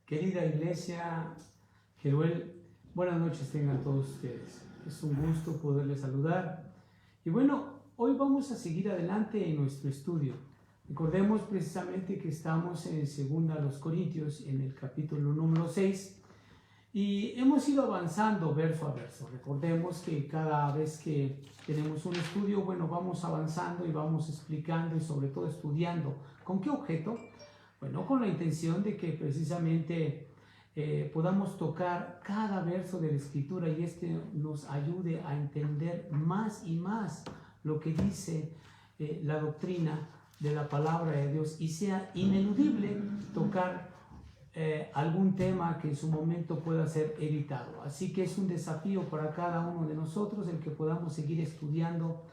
Querida iglesia, Jeruel, buenas noches tengan todos ustedes. Es un gusto poderles saludar. Y bueno, hoy vamos a seguir adelante en nuestro estudio. Recordemos precisamente que estamos en 2 Corintios, en el capítulo número 6, y hemos ido avanzando verso a verso. Recordemos que cada vez que tenemos un estudio, bueno, vamos avanzando y vamos explicando y sobre todo estudiando. ¿Con qué objeto? Bueno, con la intención de que precisamente podamos tocar cada verso de la Escritura y nos ayude a entender más y más lo que dice la doctrina de la palabra de Dios y sea ineludible tocar algún tema que en su momento pueda ser evitado. Así que es un desafío para cada uno de nosotros el que podamos seguir estudiando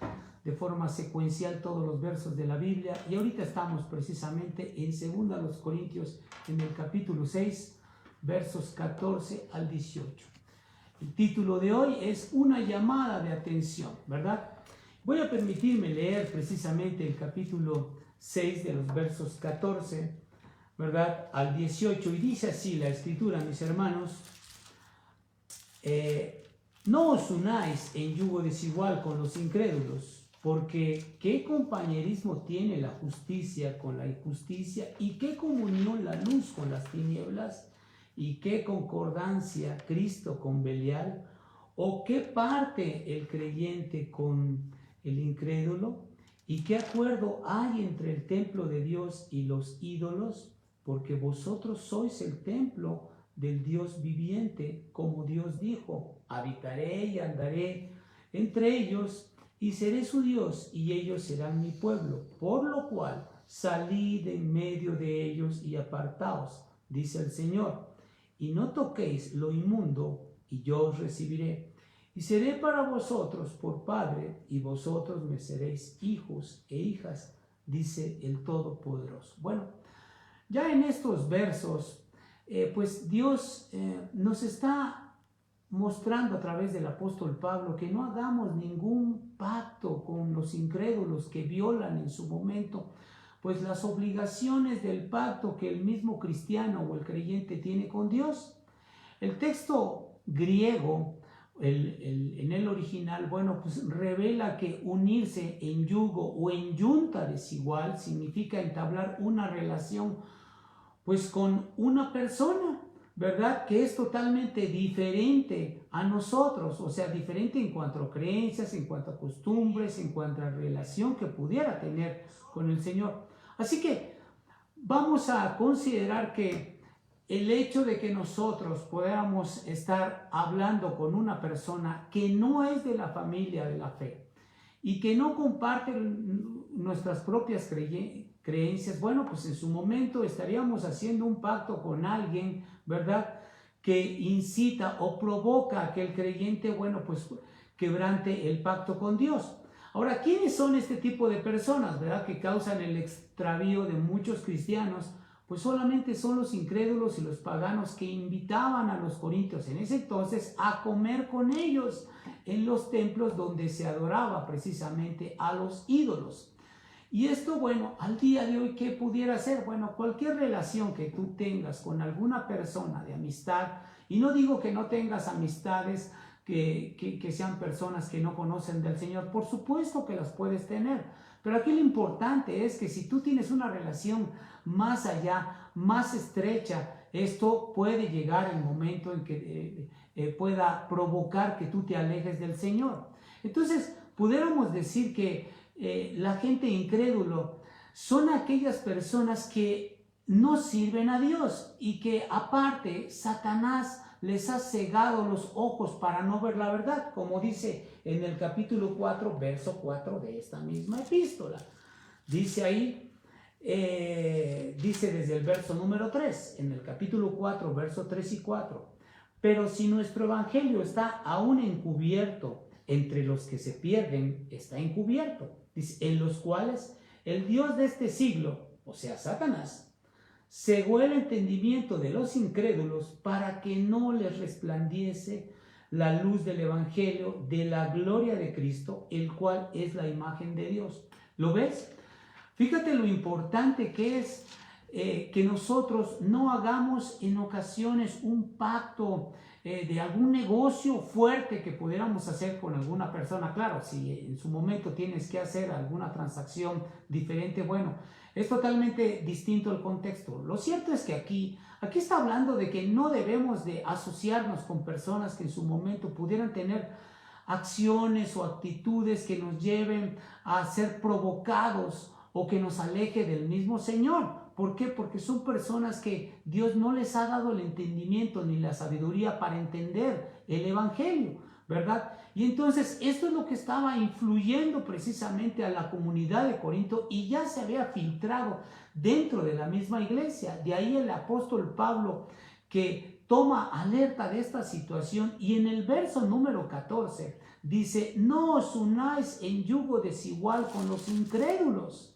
de forma secuencial todos los versos de la Biblia. Y ahorita estamos precisamente en 2 Corintios, en el capítulo 6, versos 14 al 18. El título de hoy es una llamada de atención, ¿verdad? Voy a permitirme leer precisamente el capítulo 6 de los versos 14, ¿verdad?, al 18, y dice así la Escritura, mis hermanos: no os unáis en yugo desigual con los incrédulos, porque ¿qué compañerismo tiene la justicia con la injusticia? ¿Y qué comunión la luz con las tinieblas? ¿Y qué concordancia Cristo con Belial? ¿O qué parte el creyente con el incrédulo? ¿Y qué acuerdo hay entre el templo de Dios y los ídolos? Porque vosotros sois el templo del Dios viviente, como Dios dijo: habitaré y andaré entre ellos, y seré su Dios, y ellos serán mi pueblo. Por lo cual, salid en medio de ellos y apartaos, dice el Señor, y no toquéis lo inmundo, y yo os recibiré. Y seré para vosotros por Padre, y vosotros me seréis hijos e hijas, dice el Todopoderoso. Bueno, ya en estos versos, pues Dios nos está mostrando a través del apóstol Pablo que no hagamos ningún pacto con los incrédulos que violan en su momento pues las obligaciones del pacto que el mismo cristiano o el creyente tiene con Dios. El texto griego, en el original, bueno, pues revela que unirse en yugo o en yunta desigual significa entablar una relación pues con una persona, ¿verdad?, que es totalmente diferente a nosotros, o sea, diferente en cuanto a creencias, en cuanto a costumbres, en cuanto a relación que pudiera tener con el Señor. Así que vamos a considerar que el hecho de que nosotros podamos estar hablando con una persona que no es de la familia de la fe y que no comparte nuestras propias creencias, bueno, pues en su momento estaríamos haciendo un pacto con alguien, ¿verdad?, que incita o provoca a que el creyente, bueno, pues quebrante el pacto con Dios. Ahora, ¿quiénes son este tipo de personas, verdad?, que causan el extravío de muchos cristianos? Pues solamente son los incrédulos y los paganos que invitaban a los corintios en ese entonces a comer con ellos en los templos donde se adoraba precisamente a los ídolos. Y esto, bueno, al día de hoy, ¿qué pudiera ser? Bueno, cualquier relación que tú tengas con alguna persona de amistad, y no digo que no tengas amistades que sean personas que no conocen del Señor, por supuesto que las puedes tener, pero aquí lo importante es que si tú tienes una relación más allá, más estrecha, esto puede llegar el momento en que pueda provocar que tú te alejes del Señor. Entonces, pudiéramos decir que la gente incrédulo son aquellas personas que no sirven a Dios y que aparte Satanás les ha cegado los ojos para no ver la verdad, como dice en el capítulo 4, verso 4 de esta misma epístola. Dice ahí, dice desde el verso número 3, en el capítulo 4, verso 3 y 4, pero si nuestro evangelio está aún encubierto, entre los que se pierden está encubierto, dice, en los cuales el Dios de este siglo, o sea, Satanás, cegó el entendimiento de los incrédulos para que no les resplandeciese la luz del evangelio de la gloria de Cristo, el cual es la imagen de Dios. ¿Lo ves? Fíjate lo importante que es que nosotros no hagamos en ocasiones un pacto de algún negocio fuerte que pudiéramos hacer con alguna persona. Claro, si en su momento tienes que hacer alguna transacción diferente, bueno, es totalmente distinto el contexto. Lo cierto es que aquí está hablando de que no debemos de asociarnos con personas que en su momento pudieran tener acciones o actitudes que nos lleven a ser provocados o que nos aleje del mismo Señor. ¿Por qué? Porque son personas que Dios no les ha dado el entendimiento ni la sabiduría para entender el Evangelio, ¿verdad? Y entonces esto es lo que estaba influyendo precisamente a la comunidad de Corinto y ya se había filtrado dentro de la misma iglesia. De ahí el apóstol Pablo que toma alerta de esta situación y en el verso número 14 dice: no os unáis en yugo desigual con los incrédulos.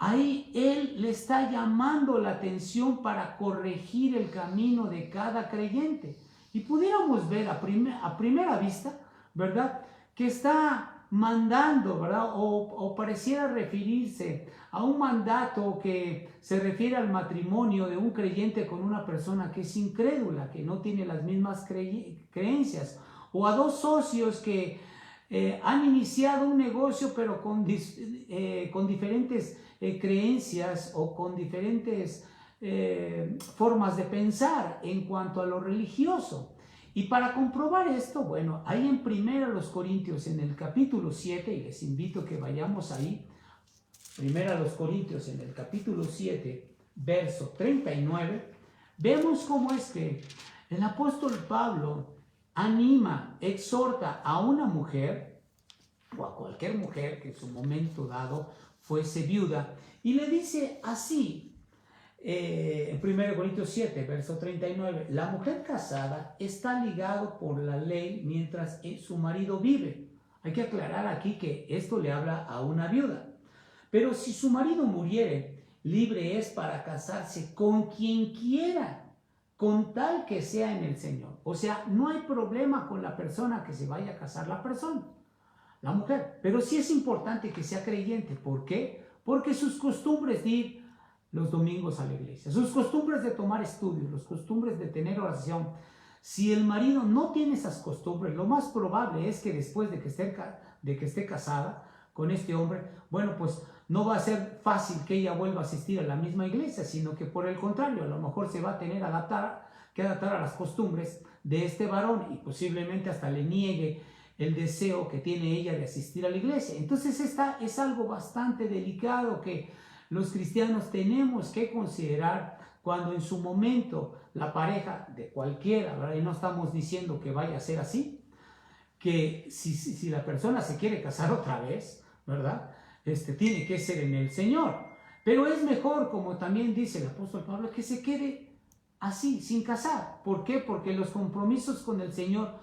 Ahí él le está llamando la atención para corregir el camino de cada creyente. Y pudiéramos ver a primera vista, ¿verdad?, que está mandando, ¿verdad?, o pareciera referirse a un mandato que se refiere al matrimonio de un creyente con una persona que es incrédula, que no tiene las mismas creencias, o a dos socios que han iniciado un negocio pero con diferentes creencias o con diferentes formas de pensar en cuanto a lo religioso. Y para comprobar esto, bueno, ahí en 1 Corintios, en el capítulo 7, y les invito a que vayamos ahí, 1 Corintios, en el capítulo 7, verso 39, vemos cómo es que el apóstol Pablo anima, exhorta a una mujer, o a cualquier mujer que en su momento dado fuese viuda, y le dice así, en 1 Corintios 7, verso 39, la mujer casada está ligada por la ley mientras su marido vive. Hay que aclarar aquí que esto le habla a una viuda. Pero si su marido muriere, libre es para casarse con quien quiera, con tal que sea en el Señor. O sea, no hay problema con la persona que se vaya a casar la persona, la mujer. Pero sí es importante que sea creyente. ¿Por qué? Porque sus costumbres de ir los domingos a la iglesia, sus costumbres de tomar estudios, las costumbres de tener oración, si el marido no tiene esas costumbres, lo más probable es que después de que esté casada con este hombre, bueno, pues no va a ser fácil que ella vuelva a asistir a la misma iglesia, sino que por el contrario, a lo mejor se va a tener que adaptar a las costumbres de este varón y posiblemente hasta le niegue el deseo que tiene ella de asistir a la iglesia. Entonces esta es algo bastante delicado que los cristianos tenemos que considerar cuando en su momento la pareja de cualquiera, ¿verdad?, y no estamos diciendo que vaya a ser así, que si la persona se quiere casar otra vez, ¿verdad?, tiene que ser en el Señor. Pero es mejor, como también dice el apóstol Pablo, que se quede así, sin casar. ¿Por qué? Porque los compromisos con el Señor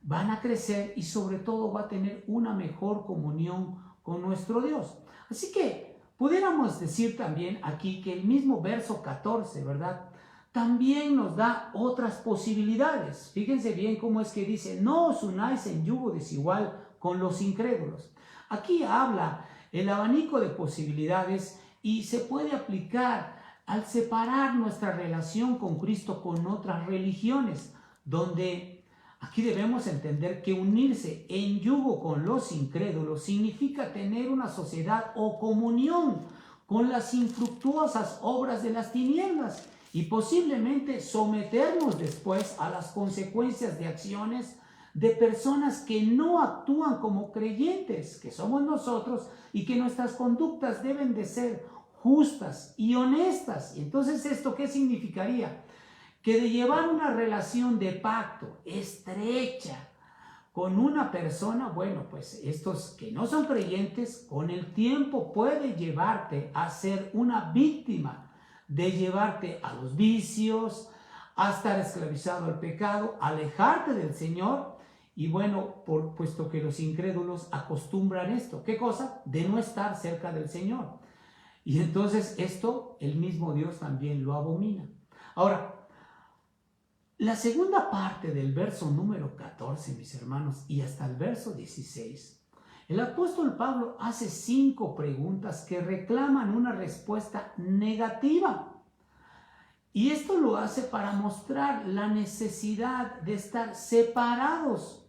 van a crecer y sobre todo va a tener una mejor comunión con nuestro Dios. Así que pudiéramos decir también aquí que el mismo verso 14, ¿verdad?, también nos da otras posibilidades. Fíjense bien cómo es que dice: no os unáis en yugo desigual con los incrédulos. Aquí habla el abanico de posibilidades y se puede aplicar al separar nuestra relación con Cristo con otras religiones, donde aquí debemos entender que unirse en yugo con los incrédulos significa tener una sociedad o comunión con las infructuosas obras de las tinieblas y posiblemente someternos después a las consecuencias de acciones de personas que no actúan como creyentes, que somos nosotros, y que nuestras conductas deben de ser justas y honestas. Y entonces, ¿esto qué significaría? Que de llevar una relación de pacto estrecha con una persona, bueno, pues estos que no son creyentes, con el tiempo puede llevarte a ser una víctima, de llevarte a los vicios, a estar esclavizado al pecado, alejarte del Señor. Y bueno, puesto que los incrédulos acostumbran esto, ¿qué cosa? De no estar cerca del Señor. Y entonces esto el mismo Dios también lo abomina. Ahora, la segunda parte del verso número 14, mis hermanos, y hasta el verso 16, el apóstol Pablo hace 5 preguntas que reclaman una respuesta negativa. Y esto lo hace para mostrar la necesidad de estar separados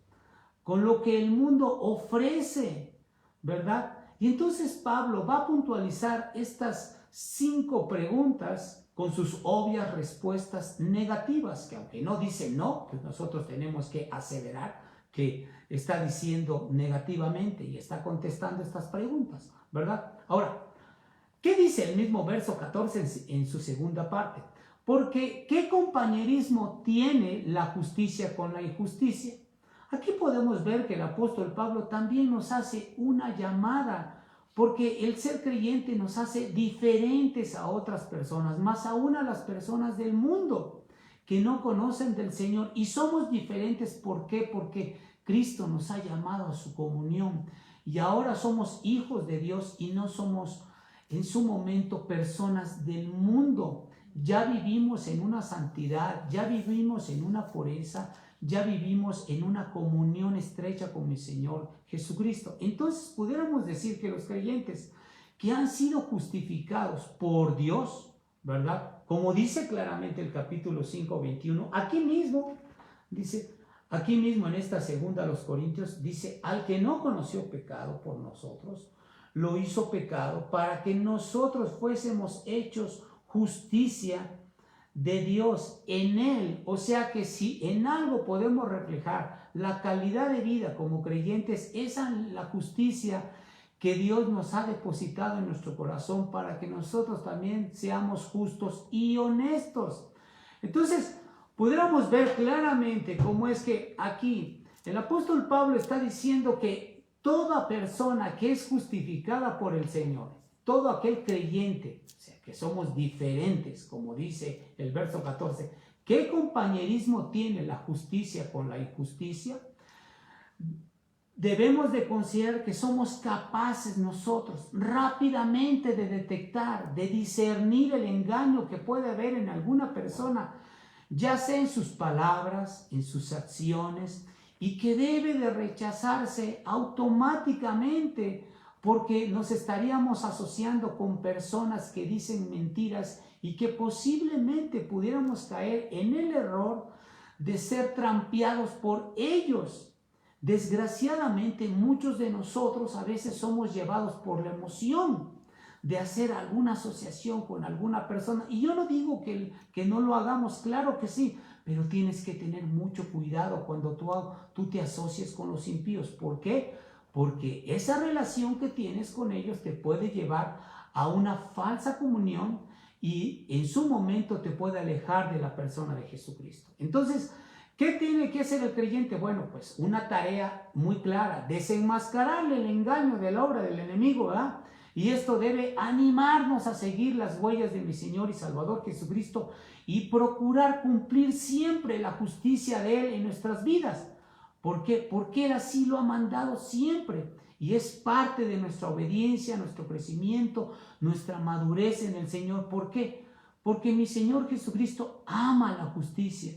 con lo que el mundo ofrece, ¿verdad? Y entonces Pablo va a puntualizar estas 5 preguntas con sus obvias respuestas negativas, que aunque no dice no, pues nosotros tenemos que aseverar que está diciendo negativamente y está contestando estas preguntas, ¿verdad? Ahora, ¿qué dice el mismo verso 14 en su segunda parte? Porque ¿qué compañerismo tiene la justicia con la injusticia? Aquí podemos ver que el apóstol Pablo también nos hace una llamada, porque el ser creyente nos hace diferentes a otras personas, más aún a las personas del mundo que no conocen del Señor. Y somos diferentes, ¿por qué? Porque Cristo nos ha llamado a su comunión y ahora somos hijos de Dios y no somos en su momento personas del mundo. Ya vivimos en una santidad, ya vivimos en una pureza, ya vivimos en una comunión estrecha con mi Señor Jesucristo. Entonces pudiéramos decir que los creyentes que han sido justificados por Dios, ¿verdad? Como dice claramente el capítulo 5, 21, aquí mismo, dice, aquí mismo en esta segunda a los Corintios, dice, al que no conoció pecado por nosotros, lo hizo pecado para que nosotros fuésemos hechos justicia de Dios en él. O sea que si en algo podemos reflejar la calidad de vida como creyentes, esa es la justicia que Dios nos ha depositado en nuestro corazón para que nosotros también seamos justos y honestos. Entonces, pudiéramos ver claramente cómo es que aquí el apóstol Pablo está diciendo que toda persona que es justificada por el Señor, todo aquel creyente, o sea, que somos diferentes, como dice el verso 14, ¿qué compañerismo tiene la justicia con la injusticia? Debemos de considerar que somos capaces nosotros rápidamente de detectar, de discernir el engaño que puede haber en alguna persona, ya sea en sus palabras, en sus acciones, y que debe de rechazarse automáticamente porque nos estaríamos asociando con personas que dicen mentiras y que posiblemente pudiéramos caer en el error de ser trampeados por ellos. Desgraciadamente, muchos de nosotros a veces somos llevados por la emoción de hacer alguna asociación con alguna persona. Y yo no digo que no lo hagamos, claro que sí, pero tienes que tener mucho cuidado cuando tú te asocies con los impíos. ¿Por qué? Porque esa relación que tienes con ellos te puede llevar a una falsa comunión y en su momento te puede alejar de la persona de Jesucristo. Entonces, ¿qué tiene que hacer el creyente? Bueno, pues una tarea muy clara, desenmascararle el engaño de la obra del enemigo, ¿verdad? Y esto debe animarnos a seguir las huellas de mi Señor y Salvador Jesucristo y procurar cumplir siempre la justicia de Él en nuestras vidas. ¿Por qué? Porque Él así lo ha mandado siempre y es parte de nuestra obediencia, nuestro crecimiento, nuestra madurez en el Señor. ¿Por qué? Porque mi Señor Jesucristo ama la justicia,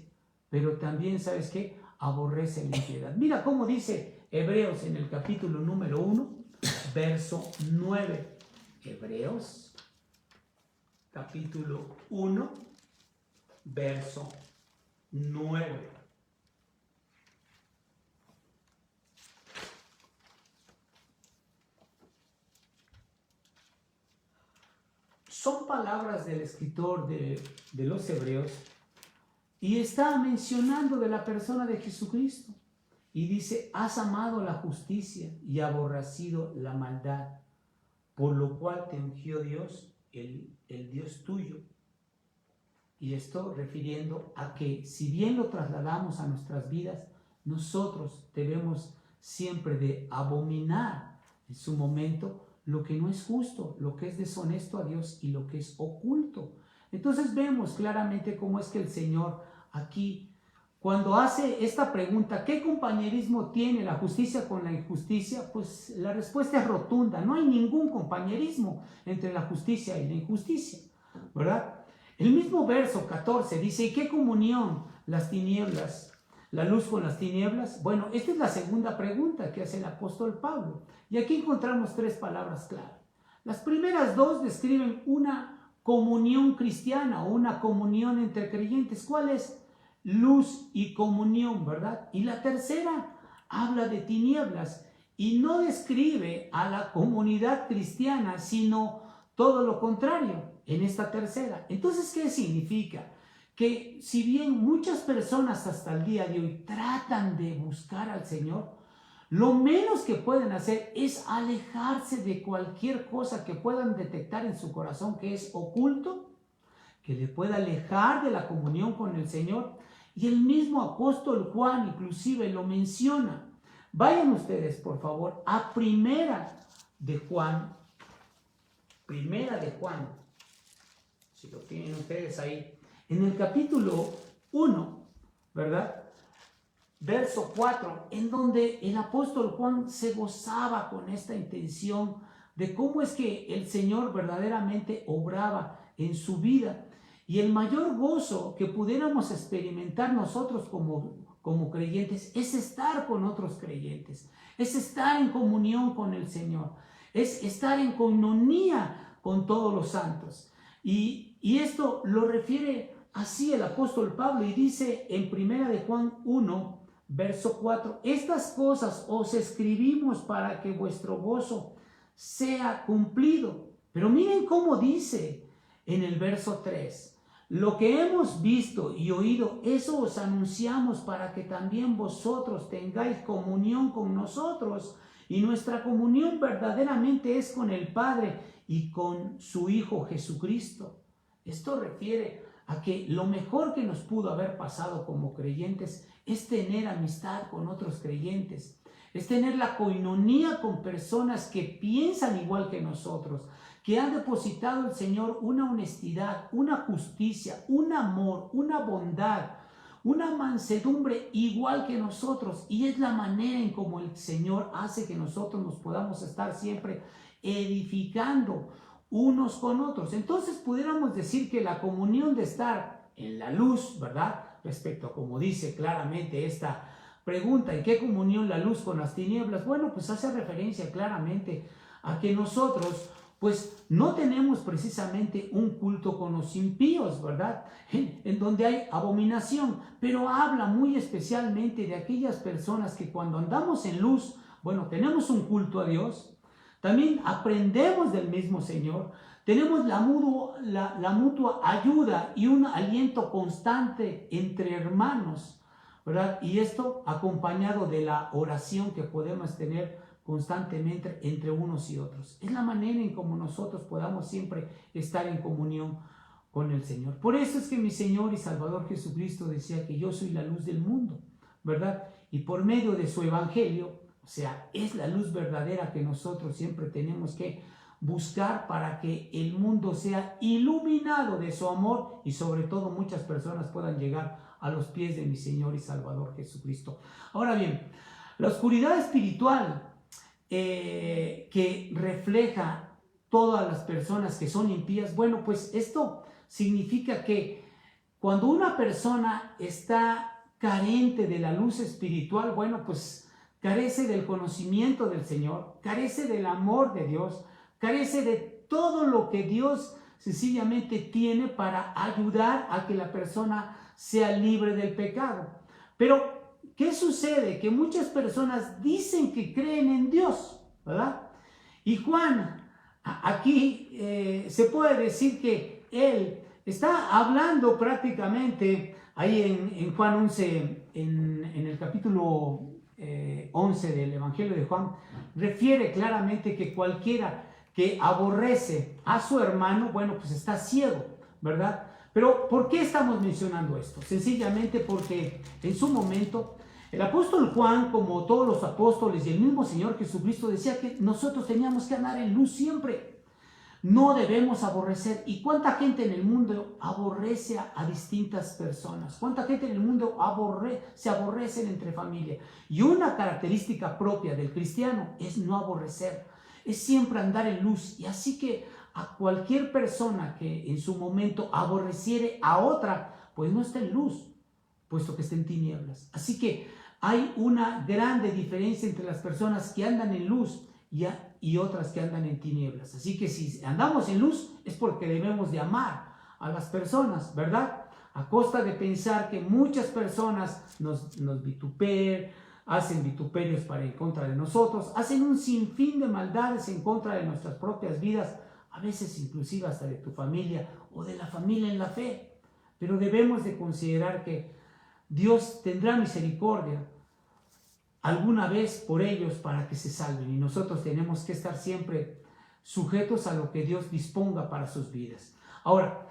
pero también, ¿sabes qué? Aborrece la impiedad. Mira cómo dice Hebreos en el capítulo número 1, verso 9. Hebreos, capítulo 1, verso 9. Son palabras del escritor de los Hebreos y está mencionando de la persona de Jesucristo. Y dice, has amado la justicia y aborrecido la maldad, por lo cual te ungió Dios, el Dios tuyo. Y esto refiriendo a que si bien lo trasladamos a nuestras vidas, nosotros debemos siempre de abominar en su momento lo que no es justo, lo que es deshonesto a Dios y lo que es oculto. Entonces vemos claramente cómo es que el Señor aquí, cuando hace esta pregunta, ¿qué compañerismo tiene la justicia con la injusticia? Pues la respuesta es rotunda, no hay ningún compañerismo entre la justicia y la injusticia, ¿verdad? El mismo verso 14 dice, ¿y qué comunión las tinieblas, la luz con las tinieblas? Bueno, esta es la segunda pregunta que hace el apóstol Pablo. Y aquí encontramos 3 palabras clave. Las primeras 2 describen una comunión cristiana o una comunión entre creyentes. ¿Cuál es? Luz y comunión, ¿verdad? Y la tercera habla de tinieblas y no describe a la comunidad cristiana, sino todo lo contrario en esta tercera. Entonces, ¿qué significa? Que si bien muchas personas hasta el día de hoy tratan de buscar al Señor, lo menos que pueden hacer es alejarse de cualquier cosa que puedan detectar en su corazón que es oculto, que le pueda alejar de la comunión con el Señor. Y el mismo apóstol Juan inclusive lo menciona. Vayan ustedes, por favor, a Primera de Juan, si lo tienen ustedes ahí, en el capítulo 1, ¿verdad? Verso 4, en donde el apóstol Juan se gozaba con esta intención de cómo es que el Señor verdaderamente obraba en su vida. Y el mayor gozo que pudiéramos experimentar nosotros como creyentes es estar con otros creyentes, es estar en comunión con el Señor, es estar en coinonía con todos los santos. Y esto lo refiere así el apóstol Pablo y dice en Primera de Juan 1, verso 4, estas cosas os escribimos para que vuestro gozo sea cumplido. Pero miren cómo dice en el verso 3, lo que hemos visto y oído, eso os anunciamos para que también vosotros tengáis comunión con nosotros. Y nuestra comunión verdaderamente es con el Padre y con su Hijo Jesucristo. Esto refiere a que lo mejor que nos pudo haber pasado como creyentes es tener amistad con otros creyentes, es tener la coinonía con personas que piensan igual que nosotros, que han depositado el Señor una honestidad, una justicia, un amor, una bondad, una mansedumbre igual que nosotros. Y es la manera en cómo el Señor hace que nosotros nos podamos estar siempre edificando unos con otros. Entonces pudiéramos decir que la comunión de estar en la luz, ¿verdad? Respecto a como dice claramente esta pregunta, ¿en qué comunión la luz con las tinieblas? Bueno, pues hace referencia claramente a que nosotros pues no tenemos precisamente un culto con los impíos, ¿verdad? En donde hay abominación, pero habla muy especialmente de aquellas personas que cuando andamos en luz, bueno, tenemos un culto a Dios, también aprendemos del mismo Señor, tenemos la mutua ayuda y un aliento constante entre hermanos, ¿verdad? Y esto acompañado de la oración que podemos tener constantemente entre unos y otros. Es la manera en cómo nosotros podamos siempre estar en comunión con el Señor. Por eso es que mi Señor y Salvador Jesucristo decía que yo soy la luz del mundo, ¿verdad? Y por medio de su evangelio, o sea, es la luz verdadera que nosotros siempre tenemos que buscar para que el mundo sea iluminado de su amor y sobre todo muchas personas puedan llegar a los pies de mi Señor y Salvador Jesucristo. Ahora bien, la oscuridad espiritual que refleja todas las personas que son impías, bueno, pues esto significa que cuando una persona está carente de la luz espiritual, bueno, pues carece del conocimiento del Señor, carece del amor de Dios, carece de todo lo que Dios sencillamente tiene para ayudar a que la persona sea libre del pecado. Pero ¿qué sucede? Que muchas personas dicen que creen en Dios, ¿verdad? Y Juan, aquí se puede decir que él está hablando prácticamente ahí en Juan 11, en el capítulo 11 del Evangelio de Juan, refiere claramente que cualquiera que aborrece a su hermano, bueno, pues está ciego, ¿verdad? Pero ¿por qué estamos mencionando esto? Sencillamente porque en su momento el apóstol Juan, como todos los apóstoles y el mismo Señor Jesucristo, decía que nosotros teníamos que andar en luz siempre. No debemos aborrecer. ¿Y cuánta gente en el mundo aborrece a distintas personas? ¿Cuánta gente en el mundo se aborrecen entre familia? Y una característica propia del cristiano es no aborrecer, es siempre andar en luz. Y así que a cualquier persona que en su momento aborreciere a otra, pues no está en luz, puesto que está en tinieblas. Así que hay una grande diferencia entre las personas que andan en luz y y otras que andan en tinieblas. Así que si andamos en luz es porque debemos de amar a las personas, ¿verdad? A costa de pensar que muchas personas nos vituperan, hacen vituperios para en contra de nosotros, hacen un sinfín de maldades en contra de nuestras propias vidas, a veces inclusive hasta de tu familia o de la familia en la fe. Pero debemos de considerar que Dios tendrá misericordia alguna vez por ellos para que se salven, y nosotros tenemos que estar siempre sujetos a lo que Dios disponga para sus vidas. Ahora,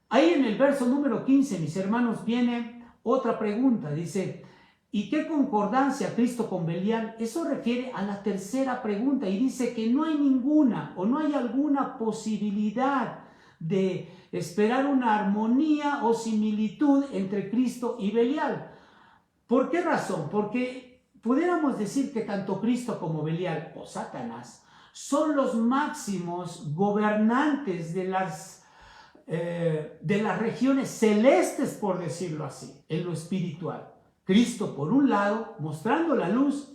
ahí en el verso número 15, mis hermanos, viene otra pregunta. Dice, ¿y qué concordancia Cristo con Belial? Eso refiere a la tercera pregunta y dice que no hay ninguna o no hay alguna posibilidad de esperar una armonía o similitud entre Cristo y Belial. ¿Por qué razón? Porque pudiéramos decir que tanto Cristo como Belial o Satanás son los máximos gobernantes de las regiones celestes, por decirlo así, en lo espiritual. Cristo por un lado mostrando la luz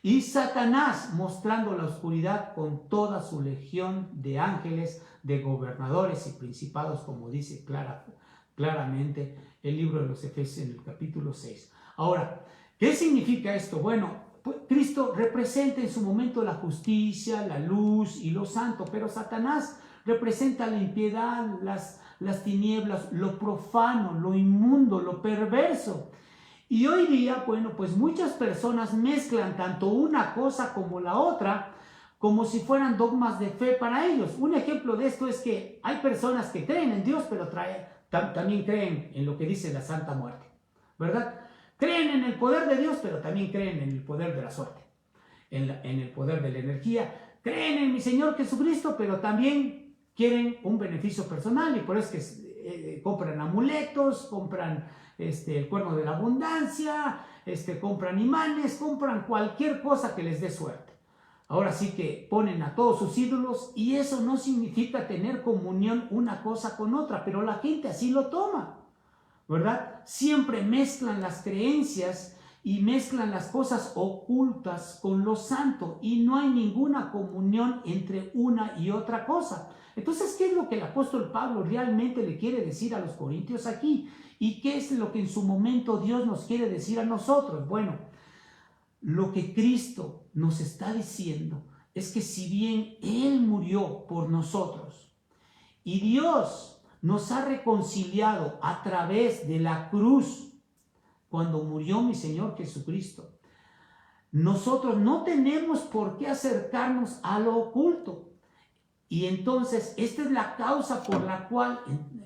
y Satanás mostrando la oscuridad con toda su legión de ángeles, de gobernadores y principados, como dice claramente el libro de los Efesios en el capítulo 6. Ahora, ¿qué significa esto? Bueno, pues Cristo representa en su momento la justicia, la luz y lo santo, pero Satanás representa la impiedad, las tinieblas, lo profano, lo inmundo, lo perverso. Y hoy día, bueno, pues muchas personas mezclan tanto una cosa como la otra, como si fueran dogmas de fe para ellos. Un ejemplo de esto es que hay personas que creen en Dios, pero también creen en lo que dice la Santa Muerte, ¿verdad? Creen en el poder de Dios, pero también creen en el poder de la suerte, en el poder de la energía. Creen en mi Señor Jesucristo, pero también quieren un beneficio personal y por eso es que compran amuletos, compran el cuerno de la abundancia, compran imanes, compran cualquier cosa que les dé suerte. Ahora sí que ponen a todos sus ídolos y eso no significa tener comunión una cosa con otra, pero la gente así lo toma, ¿verdad? Siempre mezclan las creencias y mezclan las cosas ocultas con lo santo y no hay ninguna comunión entre una y otra cosa. Entonces, ¿qué es lo que el apóstol Pablo realmente le quiere decir a los corintios aquí? ¿Y qué es lo que en su momento Dios nos quiere decir a nosotros? Bueno, lo que Cristo nos está diciendo es que si bien Él murió por nosotros y Dios nos ha reconciliado a través de la cruz cuando murió mi Señor Jesucristo, nosotros no tenemos por qué acercarnos a lo oculto. Y entonces esta es la causa por la cual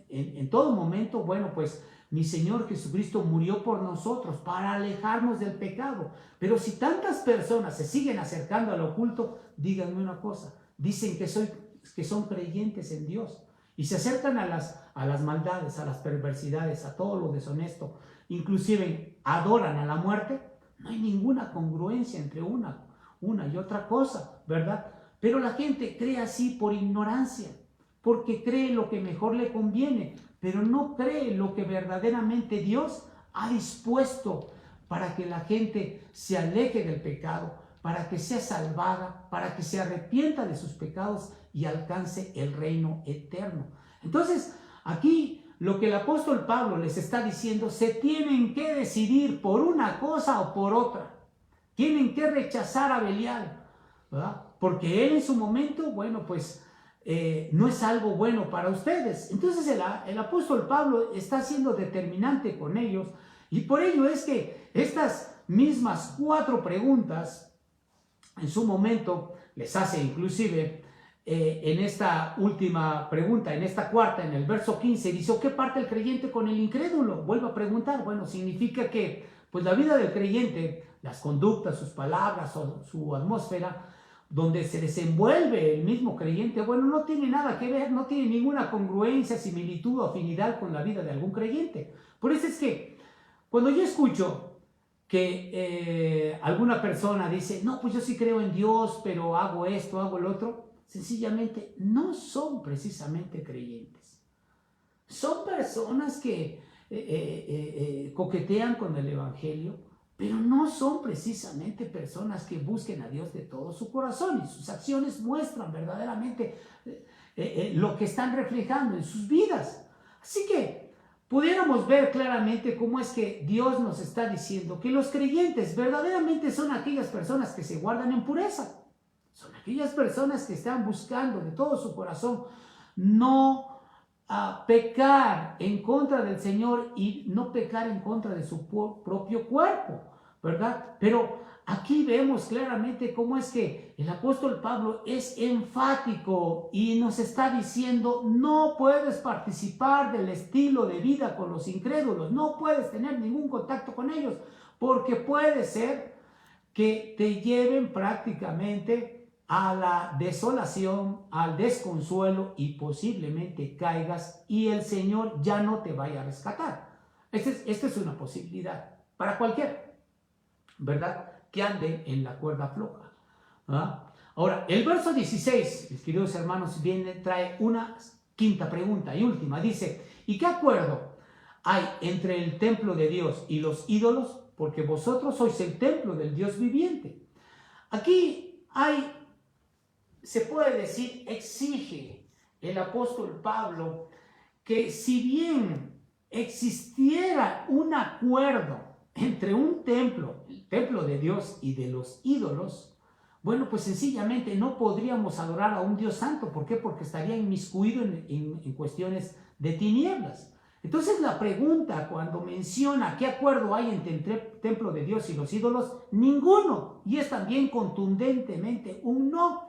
en todo momento, bueno, pues mi Señor Jesucristo murió por nosotros para alejarnos del pecado. Pero si tantas personas se siguen acercando a lo oculto, díganme una cosa, dicen que son creyentes en Dios y se acercan a las maldades, a las perversidades, a todo lo deshonesto, inclusive adoran a la muerte. No hay ninguna congruencia entre una y otra cosa, ¿verdad? Pero la gente cree así por ignorancia, porque cree lo que mejor le conviene, pero no cree lo que verdaderamente Dios ha dispuesto para que la gente se aleje del pecado, para que sea salvada, para que se arrepienta de sus pecados y alcance el reino eterno. Entonces, aquí lo que el apóstol Pablo les está diciendo, se tienen que decidir por una cosa o por otra. Tienen que rechazar a Belial, ¿verdad? Porque él en su momento, bueno, pues no es algo bueno para ustedes. Entonces el apóstol Pablo está siendo determinante con ellos y por ello es que estas mismas 4 preguntas en su momento les hace inclusive en esta última pregunta, en esta cuarta, en el verso 15, dice, ¿o qué parte el creyente con el incrédulo? Vuelvo a preguntar. Bueno, significa que pues la vida del creyente, las conductas, sus palabras o su atmósfera, donde se desenvuelve el mismo creyente, bueno, no tiene nada que ver, no tiene ninguna congruencia, similitud o afinidad con la vida de algún creyente. Por eso es que cuando yo escucho que alguna persona dice, no, pues yo sí creo en Dios, pero hago esto, hago el otro, sencillamente no son precisamente creyentes. Son personas que coquetean con el evangelio, pero no son precisamente personas que busquen a Dios de todo su corazón, y sus acciones muestran verdaderamente lo que están reflejando en sus vidas. Así que pudiéramos ver claramente cómo es que Dios nos está diciendo que los creyentes verdaderamente son aquellas personas que se guardan en pureza. Son aquellas personas que están buscando de todo su corazón no pecar en contra del Señor y no pecar en contra de su propio cuerpo, ¿verdad? Pero aquí vemos claramente cómo es que el apóstol Pablo es enfático y nos está diciendo: no puedes participar del estilo de vida con los incrédulos, no puedes tener ningún contacto con ellos, porque puede ser que te lleven prácticamente a la desolación, al desconsuelo, y posiblemente caigas y el Señor ya no te vaya a rescatar. Esta es una posibilidad para cualquiera, ¿verdad?, que ande en la cuerda floja. Ahora, el verso 16, mis queridos hermanos, trae una quinta pregunta y última. Dice: ¿y qué acuerdo hay entre el templo de Dios y los ídolos? Porque vosotros sois el templo del Dios viviente. Aquí se puede decir, exige el apóstol Pablo que, si bien existiera un acuerdo entre un templo, el templo de Dios, y de los ídolos, bueno, pues sencillamente no podríamos adorar a un Dios santo. ¿Por qué? Porque estaría inmiscuido en cuestiones de tinieblas. Entonces la pregunta, cuando menciona qué acuerdo hay entre el templo de Dios y los ídolos, ninguno, y es también contundentemente un no.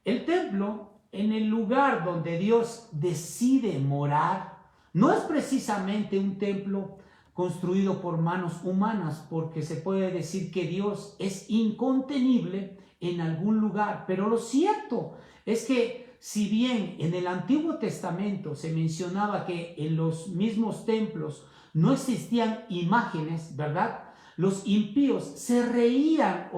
El templo, en el lugar donde Dios decide morar, no es precisamente un templo construido por manos humanas, porque se puede decir que Dios es incontenible en algún lugar. Pero lo cierto es que, si bien en el Antiguo Testamento se mencionaba que en los mismos templos no existían imágenes, ¿verdad?, los impíos se reían,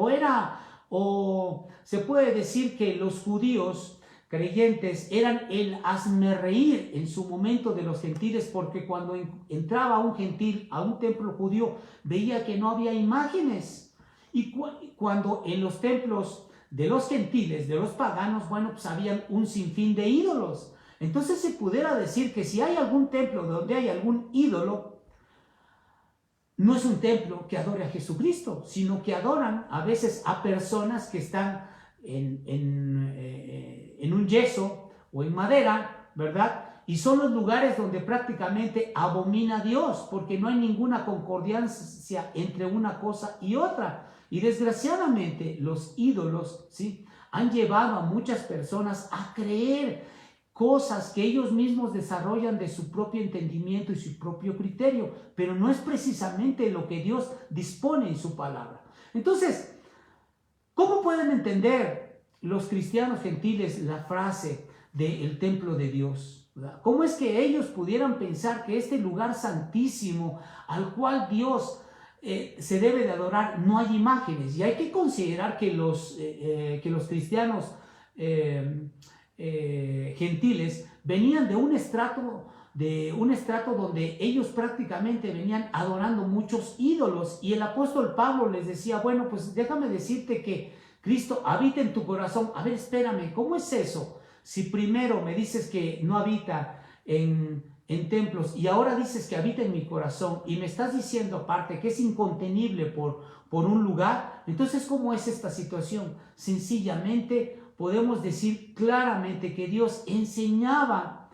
o se puede decir que los judíos creyentes eran el hazmerreír en su momento de los gentiles, porque cuando entraba un gentil a un templo judío veía que no había imágenes, y cuando en los templos de los gentiles, de los paganos, bueno, pues habían un sinfín de ídolos. Entonces se pudiera decir que si hay algún templo donde hay algún ídolo, no es un templo que adore a Jesucristo, sino que adoran a veces a personas que están en un yeso o en madera, ¿verdad? Y son los lugares donde prácticamente abomina a Dios, porque no hay ninguna concordancia entre una cosa y otra. Y desgraciadamente los ídolos, ¿sí?, han llevado a muchas personas a creer cosas que ellos mismos desarrollan de su propio entendimiento y su propio criterio, pero no es precisamente lo que Dios dispone en su palabra. Entonces, ¿cómo pueden entender los cristianos gentiles la frase del templo de Dios? ¿Verdad? ¿Cómo es que ellos pudieran pensar que este lugar santísimo al cual Dios se debe de adorar no hay imágenes? Y hay que considerar que los cristianos gentiles venían de un estrato donde ellos prácticamente venían adorando muchos ídolos, y el apóstol Pablo les decía: bueno, pues déjame decirte que Cristo habita en tu corazón. A ver, espérame, ¿cómo es eso? Si primero me dices que no habita en templos y ahora dices que habita en mi corazón, y me estás diciendo aparte que es incontenible por un lugar, entonces ¿cómo es esta situación? Sencillamente podemos decir claramente que Dios enseñaba,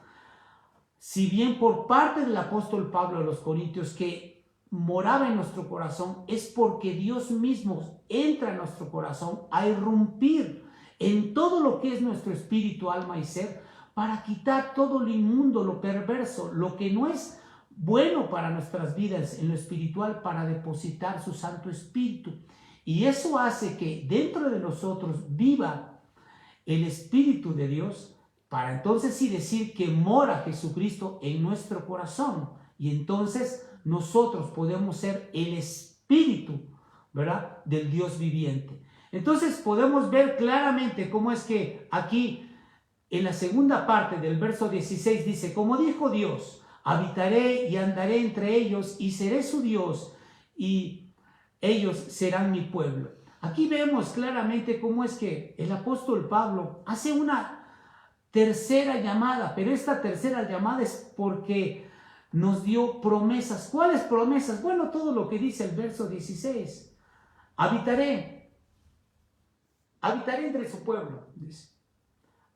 si bien por parte del apóstol Pablo a los Corintios, que moraba en nuestro corazón, es porque Dios mismo entra en nuestro corazón a irrumpir en todo lo que es nuestro espíritu, alma y ser, para quitar todo lo inmundo, lo perverso, lo que no es bueno para nuestras vidas en lo espiritual, para depositar su Santo Espíritu. Y eso hace que dentro de nosotros viva el Espíritu de Dios, para entonces sí decir que mora Jesucristo en nuestro corazón, y entonces nosotros podemos ser el Espíritu, ¿verdad?, del Dios viviente. Entonces podemos ver claramente cómo es que aquí en la segunda parte del verso 16 dice: como dijo Dios, habitaré y andaré entre ellos y seré su Dios, y ellos serán mi pueblo. Aquí vemos claramente cómo es que el apóstol Pablo hace una tercera llamada, pero esta tercera llamada es porque nos dio promesas. ¿Cuáles promesas? Bueno, todo lo que dice el verso 16. Habitaré entre su pueblo, dice.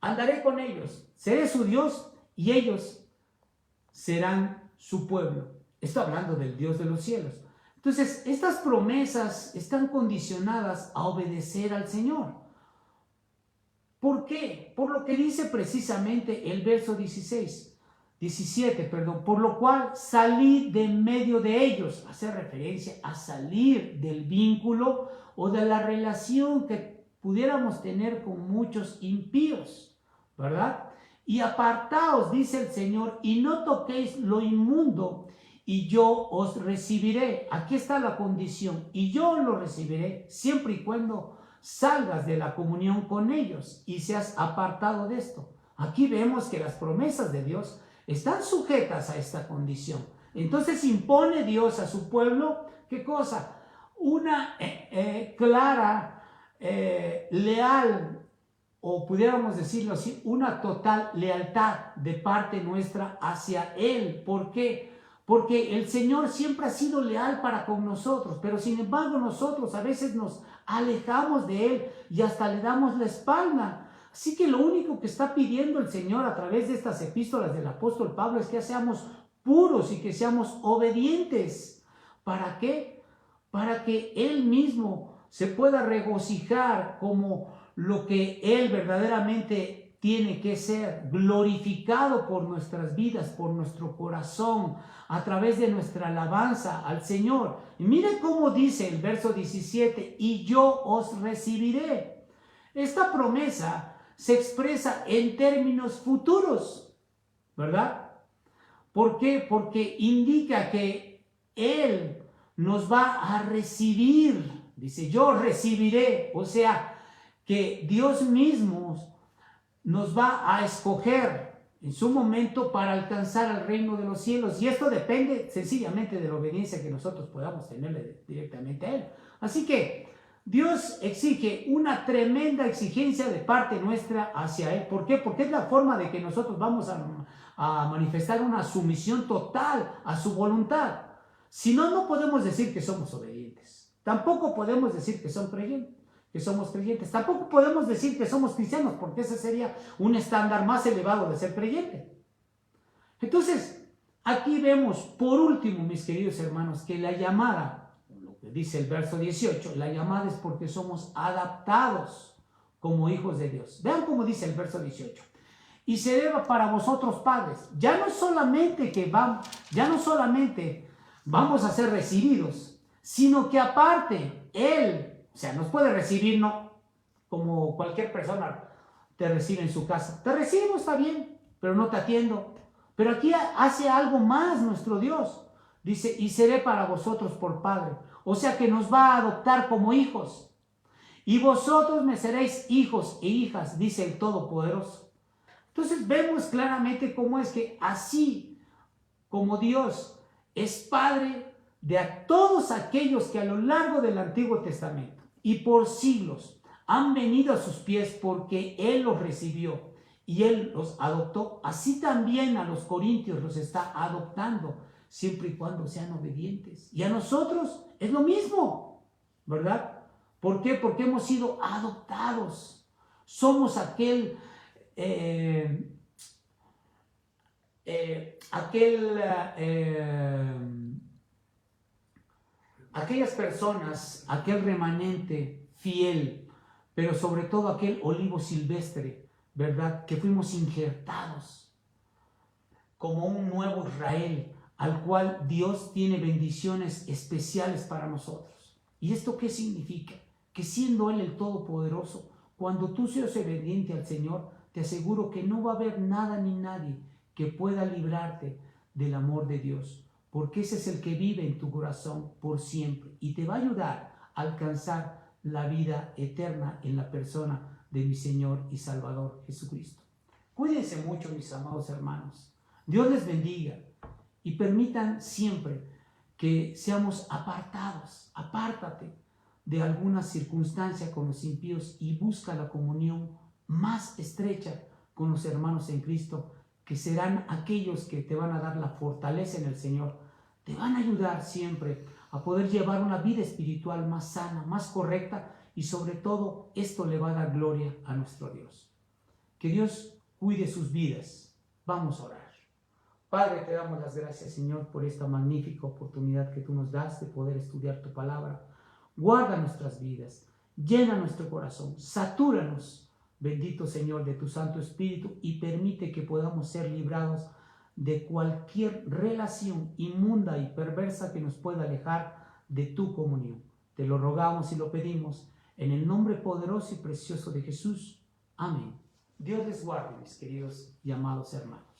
Andaré con ellos, seré su Dios y ellos serán su pueblo. Está hablando del Dios de los cielos. Entonces, estas promesas están condicionadas a obedecer al Señor. ¿Por qué? Por lo que dice precisamente el verso 17, por lo cual salid de en medio de ellos, hace referencia a salir del vínculo o de la relación que pudiéramos tener con muchos impíos, ¿verdad? Y apartaos, dice el Señor, y no toquéis lo inmundo, y yo os recibiré. Aquí está la condición, y yo lo recibiré siempre y cuando salgas de la comunión con ellos y seas apartado de esto. Aquí vemos que las promesas de Dios están sujetas a esta condición. Entonces impone Dios a su pueblo, ¿qué cosa? Una clara, leal, o pudiéramos decirlo así, una total lealtad de parte nuestra hacia Él. ¿Por qué? Porque el Señor siempre ha sido leal para con nosotros, pero sin embargo nosotros a veces nos alejamos de Él y hasta le damos la espalda. Así que lo único que está pidiendo el Señor a través de estas epístolas del apóstol Pablo es que seamos puros y que seamos obedientes. ¿Para qué? Para que Él mismo se pueda regocijar como lo que Él verdaderamente tiene que ser, glorificado por nuestras vidas, por nuestro corazón, a través de nuestra alabanza al Señor. Y miren cómo dice el verso 17, y yo os recibiré. Esta promesa se expresa en términos futuros, ¿verdad? ¿Por qué? Porque indica que Él nos va a recibir. Dice, yo recibiré. O sea, que Dios mismo nos va a escoger en su momento para alcanzar al reino de los cielos. Y esto depende sencillamente de la obediencia que nosotros podamos tenerle directamente a Él. Así que Dios exige una tremenda exigencia de parte nuestra hacia Él. ¿Por qué? Porque es la forma de que nosotros vamos a manifestar una sumisión total a su voluntad. Si no, no podemos decir que somos obedientes. Tampoco podemos decir que somos creyentes. Tampoco podemos decir que somos cristianos, porque ese sería un estándar más elevado de ser creyente. Entonces, aquí vemos, por último, mis queridos hermanos, que la llamada, lo que dice el verso 18, la llamada es porque somos adaptados como hijos de Dios. Vean cómo dice el verso 18. Y seré para vosotros padres. Ya no solamente vamos a ser recibidos, sino que aparte, Él, o sea, nos puede recibir, no como cualquier persona te recibe en su casa. Te recibo, está bien, pero no te atiendo. Pero aquí hace algo más nuestro Dios. Dice, y seré para vosotros por padre. O sea que nos va a adoptar como hijos. Y vosotros me seréis hijos e hijas, dice el Todopoderoso. Entonces vemos claramente cómo es que así como Dios es Padre de todos aquellos que a lo largo del Antiguo Testamento y por siglos han venido a sus pies porque Él los recibió y Él los adoptó, así también a los corintios los está adoptando, siempre y cuando sean obedientes. Y a nosotros es lo mismo, ¿verdad? ¿Por qué? Porque hemos sido adoptados. Somos aquellas personas, aquel remanente fiel, pero sobre todo aquel olivo silvestre, ¿verdad? Que fuimos injertados como un nuevo Israel, al cual Dios tiene bendiciones especiales para nosotros. ¿Y esto qué significa? Que siendo Él el Todopoderoso, cuando tú seas obediente al Señor, te aseguro que no va a haber nada ni nadie que pueda librarte del amor de Dios, porque ese es el que vive en tu corazón por siempre y te va a ayudar a alcanzar la vida eterna en la persona de mi Señor y Salvador Jesucristo. Cuídense mucho, mis amados hermanos. Dios les bendiga y permitan siempre que seamos apartados. Apártate de alguna circunstancia con los impíos y busca la comunión más estrecha con los hermanos en Cristo, que serán aquellos que te van a dar la fortaleza en el Señor, te van a ayudar siempre a poder llevar una vida espiritual más sana, más correcta, y sobre todo esto le va a dar gloria a nuestro Dios. Que Dios cuide sus vidas. Vamos a orar. Padre, te damos las gracias, Señor, por esta magnífica oportunidad que tú nos das de poder estudiar tu palabra. Guarda nuestras vidas, llena nuestro corazón, satúranos, bendito Señor, de tu Santo Espíritu, y permite que podamos ser librados de cualquier relación inmunda y perversa que nos pueda alejar de tu comunión. Te lo rogamos y lo pedimos en el nombre poderoso y precioso de Jesús. Amén. Dios les guarde, mis queridos y amados hermanos.